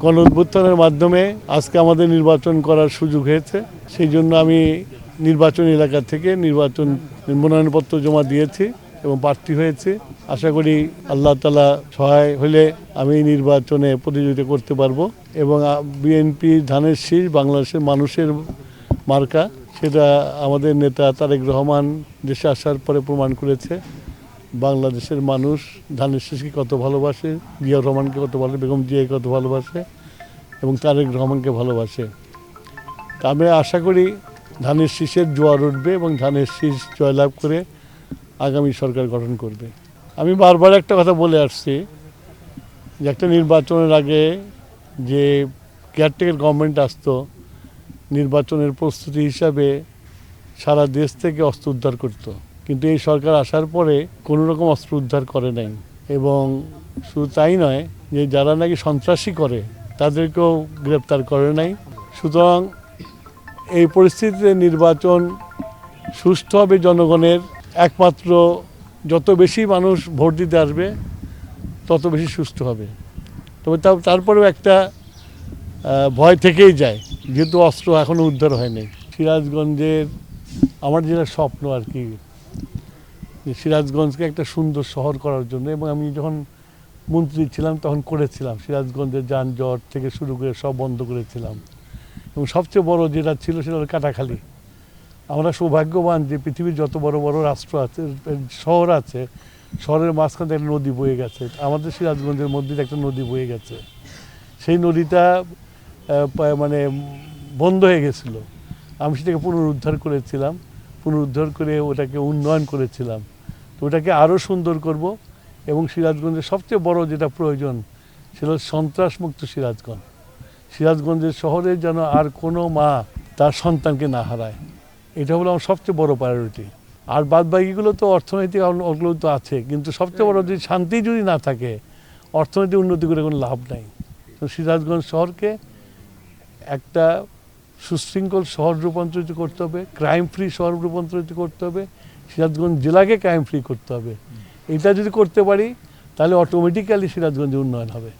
গণঅভ্যুত্থানের মাধ্যমে আজকে আমাদের নির্বাচন করার সুযোগ হয়েছে। সেই জন্য আমি নির্বাচন এলাকা থেকে নির্বাচন মনোনয়নপত্র জমা দিয়েছি এবং প্রার্থী হয়েছি। আশা করি আল্লাহ তাআলা সহায় হলে আমি নির্বাচনে প্রতিযোগিতা করতে পারবো এবং বিএনপি ধানের শীষ বাংলাদেশের মানুষের মার্কা, সেটা আমাদের নেতা তারেক রহমান দেশে আসার পরে প্রমাণ করেছে। বাংলাদেশের মানুষ ধানের শীষকে কত ভালোবাসে, জিয়াউর রহমানকে কত ভালো, বেগম জিয়াকে কত ভালোবাসে এবং তারেক রহমানকে ভালোবাসে। তা আমি আশা করি ধানের শীষের জোয়ার উঠবে এবং ধানের শীষ জয়লাভ করে আগামী সরকার গঠন করবে। আমি বারবার একটা কথা বলে আসছি যে একটা নির্বাচনের আগে যে কেয়ারটেকার গভর্নমেন্ট আসতো, নির্বাচনের প্রস্তুতি হিসাবে সারা দেশ থেকে অস্ত্র উদ্ধার করত, কিন্তু এই সরকার আসার পরে কোনো রকম অস্ত্র উদ্ধার করে নাই। এবং শুধু তাই নয়, যে যারা নাকি সন্ত্রাসী করে তাদেরকেও গ্রেপ্তার করে নাই। সুতরাং এই পরিস্থিতিতে নির্বাচন সুষ্ঠু হবে জনগণের একমাত্র যত বেশি মানুষ ভোট দিতে আসবে তত বেশি সুষ্ঠু হবে। তবে তারপরেও একটা ভয় থেকেই যায়, যেহেতু অস্ত্র এখনও উদ্ধার হয়নি। সিরাজগঞ্জের আমার যেটা স্বপ্ন আর কি, সিরাজগঞ্জকে একটা সুন্দর শহর করার জন্য, এবং আমি যখন মন্ত্রী ছিলাম তখন করেছিলাম। সিরাজগঞ্জের যানজট থেকে শুরু করে সব বন্ধ করেছিলাম এবং সবচেয়ে বড় যেটা ছিল সেটা হলো কাটাখালী। আমরা সৌভাগ্যবান যে পৃথিবীর যত বড় বড় রাষ্ট্র আছে, শহর আছে, শহরের মাঝখানে একটা নদী বয়ে গেছে। আমাদের সিরাজগঞ্জের মধ্যে একটা নদী বয়ে গেছে। সেই নদীটা মানে বন্ধ হয়ে গেছিলো। আমি সেটাকে পুনরুদ্ধার করেছিলাম, পুনরুদ্ধার করে ওটাকে উন্নয়ন করেছিলাম। তো ওটাকে আরও সুন্দর করব এবং সিরাজগঞ্জের সবচেয়ে বড় যেটা প্রয়োজন সেটা সন্ত্রাসমুক্ত সিরাজগঞ্জ। সিরাজগঞ্জের শহরে যেন আর কোনো মা তার সন্তানকে না হারায়, এটা হলো আমার সবচেয়ে বড় প্রায়োরিটি। আর বাদ বাকিগুলো তো অর্থনৈতিক ওগুলো তো আছে, কিন্তু সবচেয়ে বড় যদি শান্তি যদি না থাকে, অর্থনৈতিক উন্নতি করে কোনো লাভ নাই। তো সিরাজগঞ্জ শহরকে একটা সুশৃঙ্খল শহর রূপান্তরিত করতে হবে, ক্রাইম ফ্রি শহর রূপান্তরিত করতে হবে, সিরাজগঞ্জ জেলাকে ক্রাইম ফ্রি করতে হবে। এটা যদি করতে পারি তাহলে অটোমেটিক্যালি সিরাজগঞ্জে উন্নয়ন হবে।